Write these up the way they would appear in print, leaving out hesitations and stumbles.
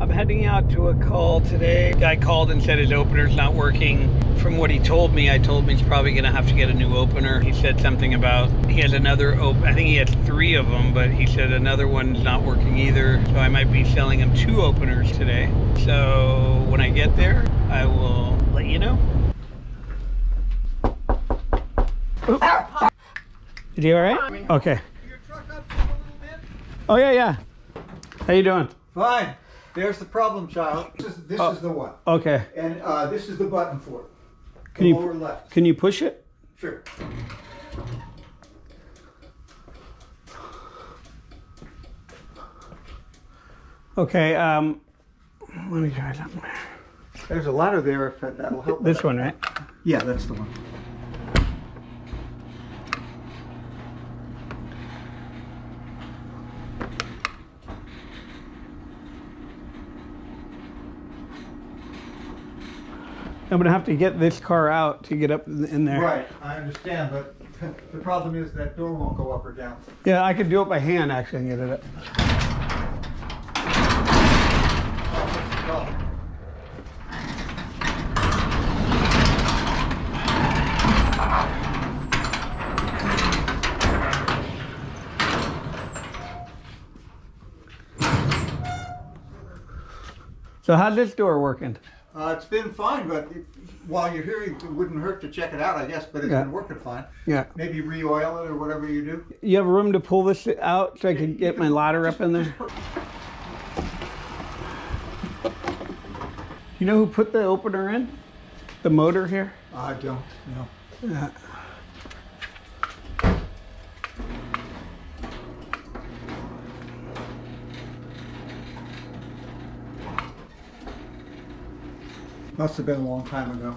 I'm heading out to a call today. Guy called and said his opener's not working. From what he told me, I told him he's probably going to have to get a new opener. He said something about he has another I think he has 3 of them, but he said another one's not working either. So I might be selling him 2 openers today. So when I get there, I will let you know. Is he all right? Okay. Your truck up just a little bit? Oh yeah. How you doing? Fine. There's the problem child. This is the one. Okay. And this is the button for it. Can The you lower left. Can you push it? Sure. Okay. Let me try something. There's a ladder there if that'll help. This one, right? Yeah, that's the one. I'm gonna have to get this car out to get up in there. Right, I understand, but the problem is that door won't go up or down. Yeah, I could do it by hand actually and get it up. That's the problem. So how's this door working? It's been fine, but while you're here, it wouldn't hurt to check it out, I guess, but it's been working fine. Yeah. Maybe re-oil it or whatever you do. You have room to pull this out so I can get my ladder up in there? You know who put the opener in? The motor here? I don't know. Yeah. Must have been a long time ago.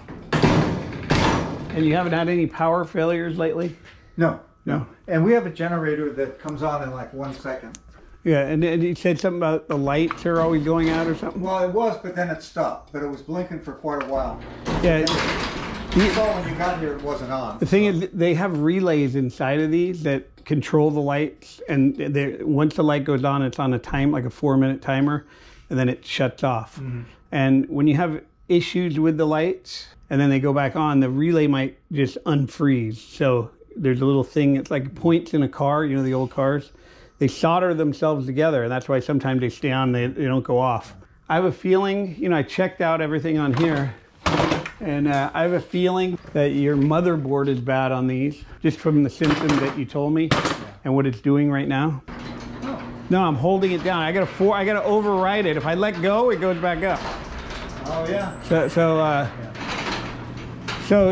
And you haven't had any power failures lately? No. No. And we have a generator that comes on in like 1 second. Yeah, and you said something about the lights are always going out or something? Well, it was, but then it stopped. But it was blinking for quite a while. Yeah. You saw when you got here it wasn't on. The thing is, they have relays inside of these that control the lights, and once the light goes on, it's on a time, like a 4-minute timer, and then it shuts off. Mm-hmm. And when you have issues with the lights, and then they go back on, the relay might just unfreeze. So there's a little thing, it's like points in a car, you know, the old cars. They solder themselves together, and that's why sometimes they stay on, they don't go off. I have a feeling, you know, I checked out everything on here, and I have a feeling that your motherboard is bad on these, just from the symptoms that you told me and what it's doing right now. Oh. No, I'm holding it down. I gotta override it. If I let go, it goes back up. Oh, yeah. So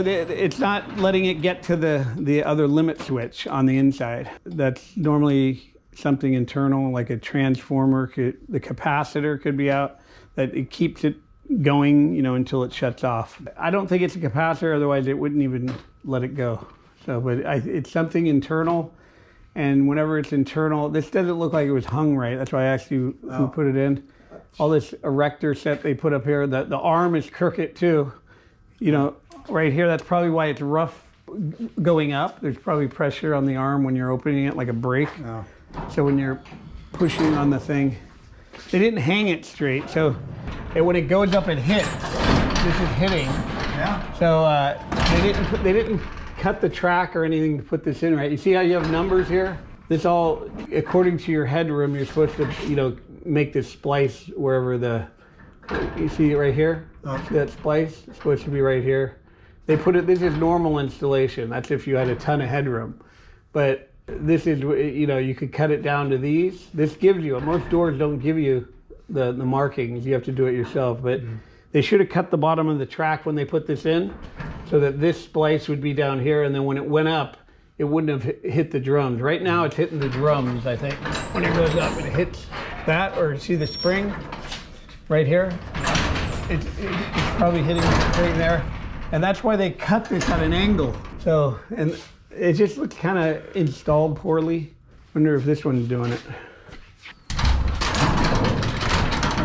it's not letting it get to the other limit switch on the inside. That's normally something internal, like a transformer. The capacitor could be out, that it keeps it going, you know, until it shuts off. I don't think it's a capacitor, otherwise it wouldn't even let it go. So, but it's something internal, and whenever it's internal, this doesn't look like it was hung right. That's why I asked you who put it in. All this erector set they put up here, the arm is crooked too. You know, right here, that's probably why it's rough going up. There's probably pressure on the arm when you're opening it, like a brake. Oh. So when you're pushing on the thing, they didn't hang it straight. So when it goes up and hits, this is hitting. Yeah. So they didn't cut the track or anything to put this in right. You see how you have numbers here? This all, according to your headroom, you're supposed to, you know, make this splice wherever you see it right here? Okay. See that splice? It's supposed to be right here. They put it, this is normal installation. That's if you had a ton of headroom. But this is, you know, you could cut it down to these. This gives you, most doors don't give you the markings. You have to do it yourself. But they should have cut the bottom of the track when they put this in, so that this splice would be down here, and then when it went up, it wouldn't have hit the drums. Right now it's hitting the drums, I think. When it goes up, it hits that, or see the spring right here? It's probably hitting right there. And that's why they cut this at an angle. So, and it just looks kind of installed poorly. Wonder if this one's doing it. Or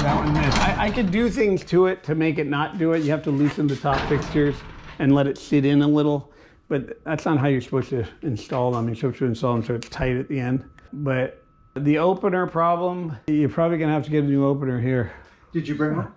that one is. I could do things to it to make it not do it. You have to loosen the top fixtures and let it sit in a little. But that's not how you're supposed to install them. You're supposed to install them so it's tight at the end. But the opener problem, you're probably gonna have to get a new opener here. Did you bring one?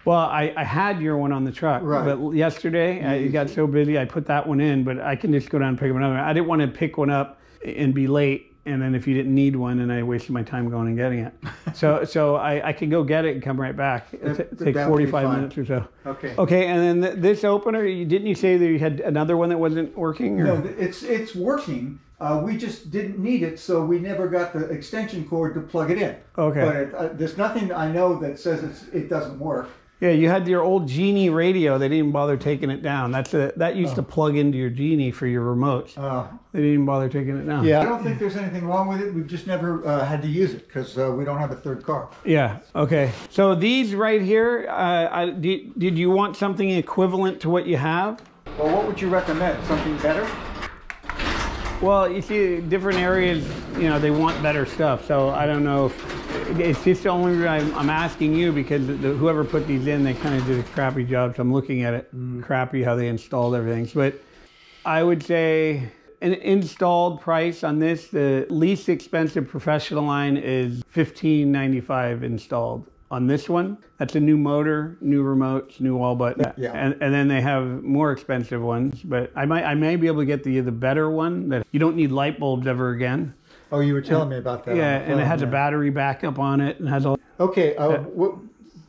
Well, I had your one on the truck, Right. but yesterday I got so busy I put that one in, but I can just go down and pick up another one. I didn't want to pick one up and be late, and then if you didn't need one, and I wasted my time going and getting it. So I can go get it and come right back. It takes That would be 45 fine. minutes or so. Okay. Okay, and then this opener, didn't you say that you had another one that wasn't working? Or? No, it's working. We just didn't need it, so we never got the extension cord to plug it in. Okay. But there's nothing I know that says it doesn't work. Yeah, you had your old Genie radio. They didn't bother taking it down. That used to plug into your Genie for your remotes. They didn't even bother taking it down. Yeah, I don't think there's anything wrong with it. We've just never had to use it because we don't have a third car. Yeah, okay. So these right here, did you want something equivalent to what you have? Well, what would you recommend? Something better? Well, you see, different areas, they want better stuff. So I don't know if it's just the only reason I'm asking you, because whoever put these in, they kind of did a crappy job. So I'm looking at it, crappy how they installed everything. But I would say an installed price on this, the least expensive professional line is $15.95 installed. On this one, that's a new motor, new remotes, new wall button. Yeah. And then they have more expensive ones, but I may be able to get the better one that you don't need light bulbs ever again. Oh, you were telling me about that. Yeah, and it has a battery backup on it and has all. Okay,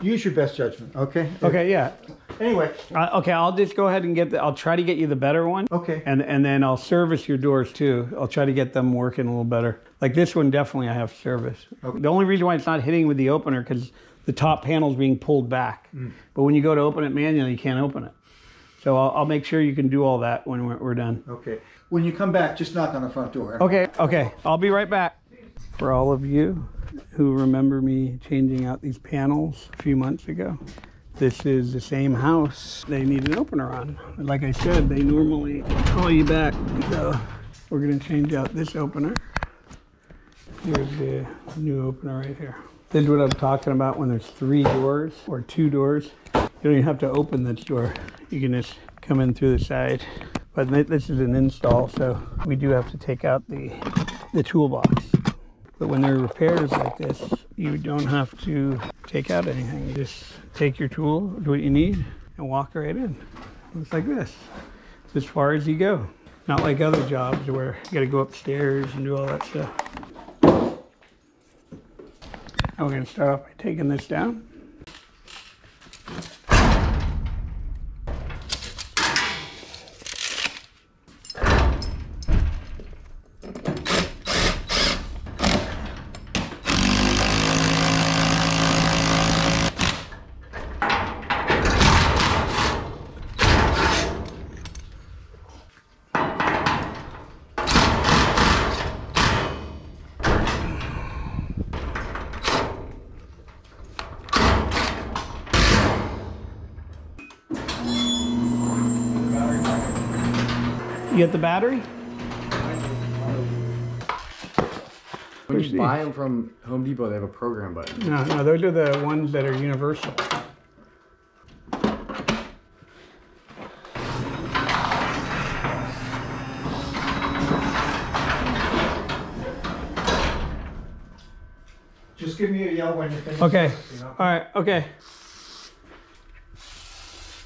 use your best judgment. Okay. Okay, yeah. Anyway. Okay, I'll just go ahead and I'll try to get you the better one. Okay. And then I'll service your doors too. I'll try to get them working a little better. Like this one, definitely I have service. Okay. The only reason why it's not hitting with the opener, because the top panel's being pulled back. But when you go to open it manually, you can't open it. So I'll make sure you can do all that when we're done. Okay. When you come back, just knock on the front door. Okay. I'll be right back. For all of you who remember me changing out these panels a few months ago, this is the same house they need an opener on. Like I said, they normally call you back. So we're going to change out this opener. Here's the new opener right here. This is what I'm talking about when there's 3 doors or 2 doors. You don't even have to open this door. You can just come in through the side. But this is an install, so we do have to take out the toolbox. But when there are repairs like this, you don't have to take out anything. You just take your tool, do what you need, and walk right in. It's like this. It's as far as you go. Not like other jobs where you gotta go upstairs and do all that stuff. Now we're gonna start off by taking this down. You get the battery? When you buy them from Home Depot, they have a program button. No, those are the ones that are universal. Just give me a yell when you're finished. Okay. All right. Okay.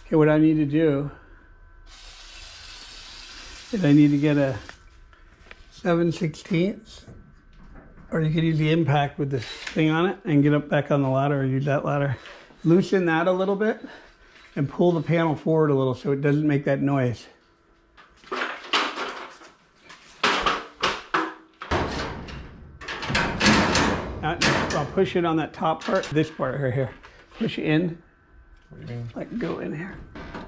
Okay. What I need to do is I need to get a 7/16, or you could use the impact with this thing on it and get up back on the ladder, or use that ladder. Loosen that a little bit and pull the panel forward a little so it doesn't make that noise. I'll push it on that top part, this part right here. Push in. What do you mean? Like go in here.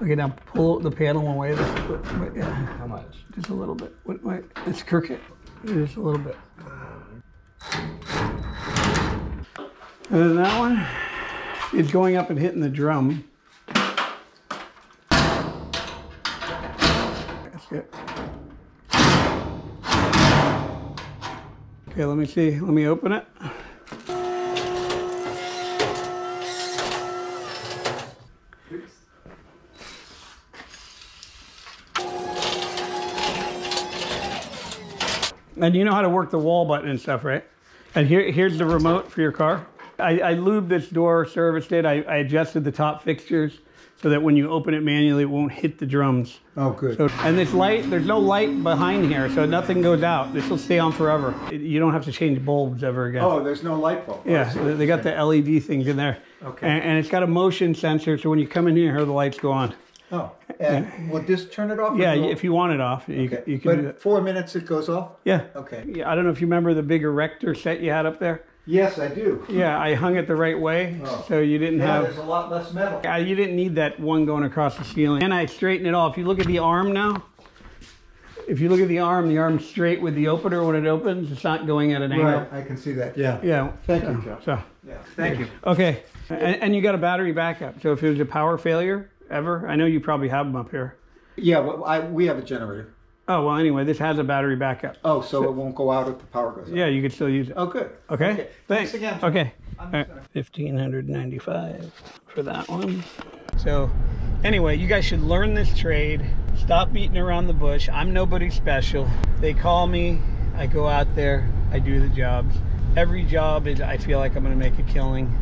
Okay, now pull the panel away. Yeah. How much? Just a little bit. Wait, it's crooked. Just a little bit. And then that one is going up and hitting the drum. That's good. Okay, let me see. Let me open it. And you know how to work the wall button and stuff, right? And here's the remote for your car. I lubed this door, serviced it. I adjusted the top fixtures so that when you open it manually, it won't hit the drums. Oh, good. So, and this light, there's no light behind here, so nothing goes out. This will stay on forever. You don't have to change bulbs ever again. Oh, there's no light bulb. Yeah, they got the LED things in there. Okay. And it's got a motion sensor, so when you come in here, the lights go on. Oh, and will this turn it off? Yeah, if you want it off, you can do But that. 4 minutes it goes off? Yeah. Okay. Yeah, I don't know if you remember the big erector set you had up there. Yes, I do. Yeah, I hung it the right way, so you didn't Yeah, have... there's a lot less metal. You didn't need that one going across the ceiling. And I straightened it all. If you look at the arm now, if you look at the arm's straight with the opener when it opens. It's not going at an angle. Right, I can see that. Yeah. Yeah. Thank you, Joe. So, Yeah. Thank you. okay. And you got a battery backup. So if it was a power failure ever, I know you probably have them up here. Yeah, well, we have a generator. Oh, well, anyway, this has a battery backup. Oh, so it won't go out if the power goes out. Yeah, you could still use it. Oh, good. Okay. Thanks again. Okay. I'm All right. $1,595 for that one. So anyway, you guys should learn this trade. Stop beating around the bush. I'm nobody special. They call me. I go out there. I do the jobs. Every job is, I feel like I'm going to make a killing.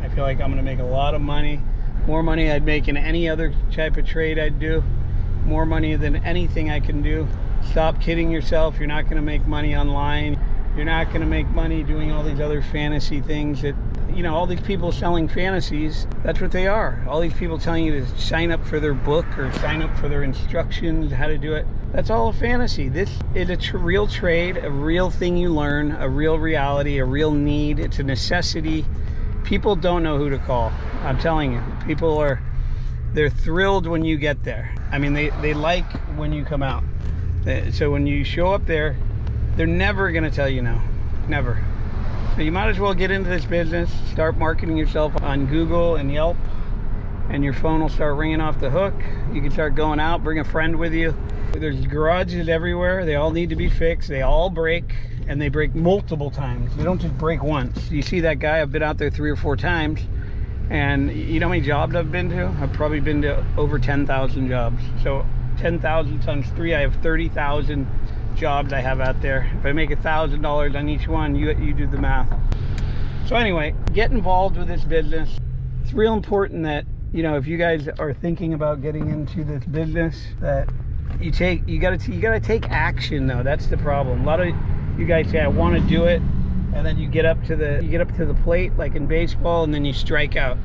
I feel like I'm going to make a lot of money. More money I'd make in any other type of trade I'd do. More money than anything I can do. Stop kidding yourself. You're not going to make money online. You're not going to make money doing all these other fantasy things that, you know, all these people selling fantasies, that's what they are. All these people telling you to sign up for their book or sign up for their instructions, how to do it. That's all a fantasy. This is a real trade, a real thing you learn, a real reality, a real need. It's a necessity. People don't know who to call. I'm telling you, people are, they're thrilled when you get there. I mean, they like when you come out. So when you show up there, they're never going to tell you no. Never. So you might as well get into this business, start marketing yourself on Google and Yelp, and your phone will start ringing off the hook. You can start going out, bring a friend with you. There's garages everywhere. They all need to be fixed. They all break, and they break multiple times. They don't just break once. You see that guy, I've been out there 3 or 4 times, and you know how many jobs I've been to? I've probably been to over 10,000 jobs. So 10,000 times 3, I have 30,000 jobs I have out there. If I make $1,000 on each one, you do the math. So anyway, get involved with this business. It's real important that, you know, if you guys are thinking about getting into this business, that you gotta take action though. That's the problem. A lot of you guys say I want to do it, and then you get up to the plate like in baseball, and then you strike out.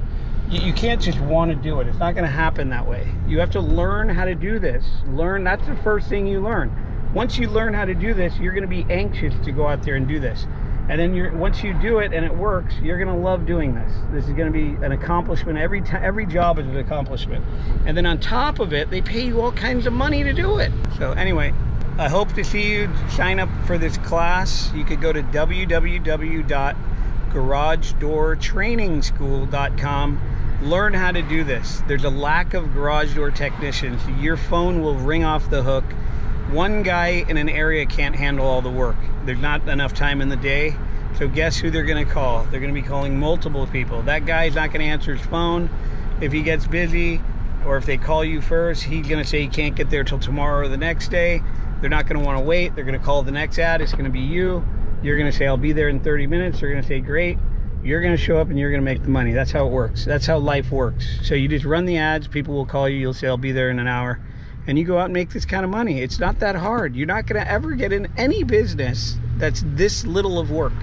You can't just want to do it. It's not going to happen that way. You have to learn how to do this. That's the first thing you learn. Once you learn how to do this, you're going to be anxious to go out there and do this. And then once you do it and it works, you're going to love doing this. This is going to be an accomplishment. Every job is an accomplishment. And then on top of it, they pay you all kinds of money to do it. So anyway, I hope to see you sign up for this class. You could go to www.garagedoortrainingschool.com. Learn how to do this. There's a lack of garage door technicians. Your phone will ring off the hook. One guy in an area can't handle all the work. There's not enough time in the day. So guess who they're going to call? They're going to be calling multiple people. That guy's not going to answer his phone if he gets busy, or if they call you first, he's going to say he can't get there till tomorrow or the next day. They're not going to want to wait. They're going to call the next ad. It's going to be you. You're going to say, I'll be there in 30 minutes. They're going to say, great. You're going to show up and you're going to make the money. That's how it works. That's how life works. So you just run the ads. People will call you. You'll say, I'll be there in an hour. And you go out and make this kind of money. It's not that hard. You're not going to ever get in any business that's this little of work.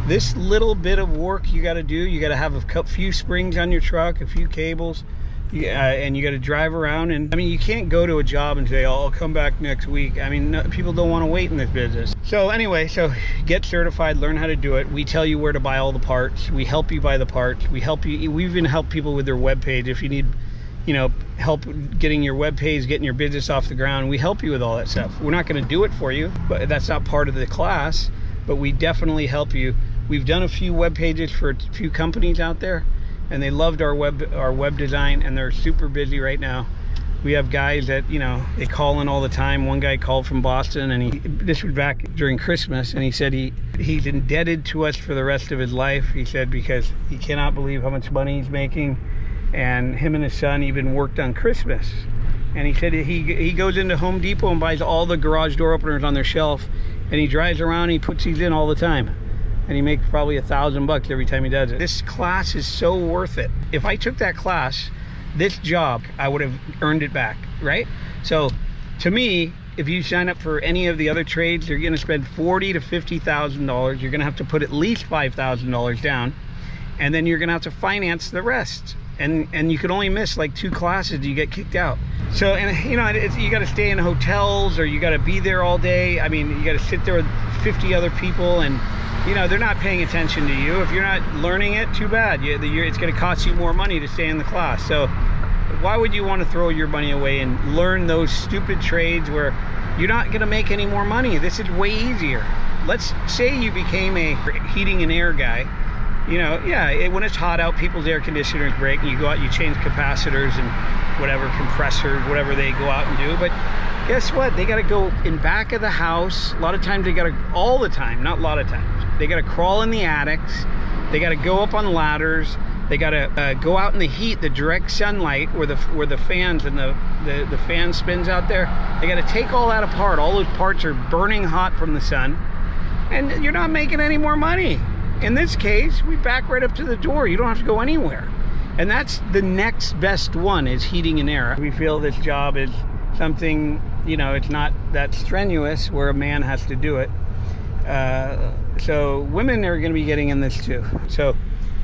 This little bit of work you got to do. You got to have a few springs on your truck, a few cables, and you got to drive around. And I mean, you can't go to a job and say, oh, I'll come back next week. I mean, no, people don't want to wait in this business. So anyway, so get certified, learn how to do it. We tell you where to buy all the parts. We help you buy the parts. We even help people with their web page. If you need, you know, help getting your web page, getting your business off the ground, we help you with all that stuff. We're not going to do it for you, but that's not part of the class, but we definitely help you. We've done a few web pages for a few companies out there, and they loved our web design, and they're super busy right now. We have guys that, you know, they call in all the time. One guy called from Boston, and this was back during Christmas, and he said he's indebted to us for the rest of his life. He said because he cannot believe how much money he's making, and him and his son even worked on Christmas. And he said he goes into Home Depot and buys all the garage door openers on their shelf, and he drives around and he puts these in all the time. and he makes probably $1,000 every time he does it. This class is so worth it. If I took that class, this job, I would have earned it back, right? So to me, if you sign up for any of the other trades, you're gonna spend $40,000 to $50,000. You're gonna have to put at least $5,000 down, and then you're gonna have to finance the rest. And you could only miss like 2 classes, you get kicked out. So, and you know, you got to stay in hotels, or you got to be there all day. I mean, you got to sit there with 50 other people, and you know, they're not paying attention to you. If you're not learning it, too bad. It's going to cost you more money to stay in the class. So why would you want to throw your money away and learn those stupid trades where you're not going to make any more money? This is way easier. Let's say you became a heating and air guy. You know, yeah, when it's hot out, people's air conditioners break, and you go out, you change capacitors and whatever, compressors, whatever they go out and do. But guess what? They got to go in back of the house. A lot of times they got to, all the time, not a lot of times, they got to crawl in the attics. They got to go up on ladders. They got to go out in the heat, the direct sunlight, where the fans and the fan spins out there. They got to take all that apart. All those parts are burning hot from the sun, and you're not making any more money. In this case, we back right up to the door. You don't have to go anywhere. And that's the next best one, is heating and air. We feel this job is something, you know, it's not that strenuous where a man has to do it. So women are going to be getting in this too. So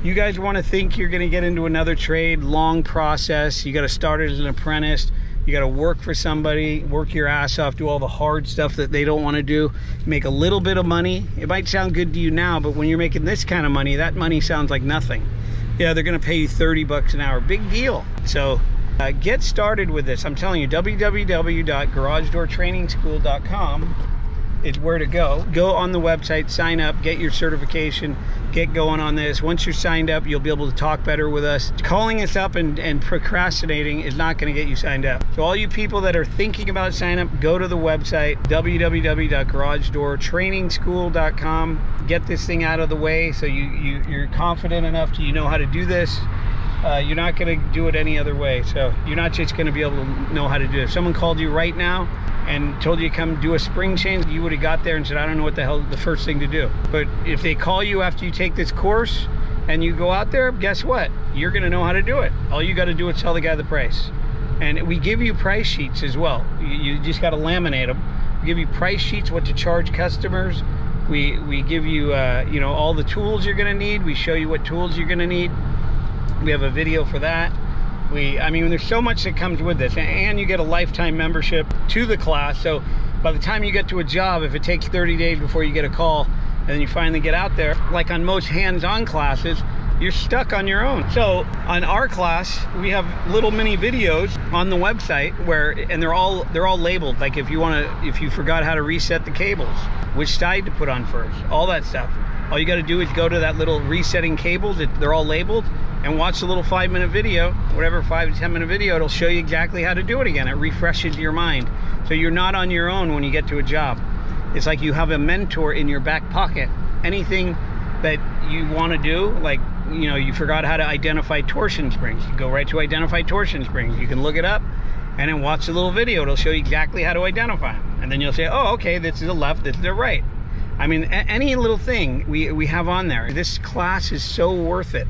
you guys want to think you're going to get into another trade, long process. You got to start as an apprentice. You got to work for somebody, work your ass off, do all the hard stuff that they don't want to do, make a little bit of money. It might sound good to you now, but when you're making this kind of money, that money sounds like nothing. Yeah, they're going to pay you $30 an hour. Big deal. So get started with this. I'm telling you, www.garagedoortrainingschool.com is where to go. Go on the website, sign up, get your certification, get going on this. Once you're signed up, you'll be able to talk better with us. Calling us up and procrastinating is not going to get you signed up. So all you people that are thinking about signing up, go to the website, www.garagedoortrainingschool.com. Get this thing out of the way so you're confident enough to you know how to do this. You're not going to do it any other way. So you're not just going to be able to know how to do it. If someone called you right now and told you to come do a spring change, you would have got there and said, I don't know what the hell the first thing to do. But if they call you after you take this course and you go out there, guess what? You're going to know how to do it. All you got to do is tell the guy the price. And we give you price sheets as well. You just got to laminate them. We give you price sheets, what to charge customers. We give you, you know, all the tools you're going to need. We show you what tools you're going to need. We have a video for that. I mean, there's so much that comes with this, and you get a lifetime membership to the class. So by the time you get to a job, if it takes 30 days before you get a call and then you finally get out there, like on most hands-on classes, you're stuck on your own. So on our class, we have little mini videos on the website and they're all labeled. Like if you forgot how to reset the cables, which side to put on first, all that stuff. All you got to do is go to that little resetting cables. They're all labeled, and watch the little 5-minute video, whatever 5 to 10 minute video. It'll show you exactly how to do it again. It refreshes your mind. So you're not on your own when you get to a job. It's like you have a mentor in your back pocket. Anything that you want to do, like, you know, you forgot how to identify torsion springs, you go right to identify torsion springs. You can look it up and then watch the little video. It'll show you exactly how to identify them. And then you'll say, oh, okay, this is the left, this is the right. I mean, any little thing we have on there. This class is so worth it.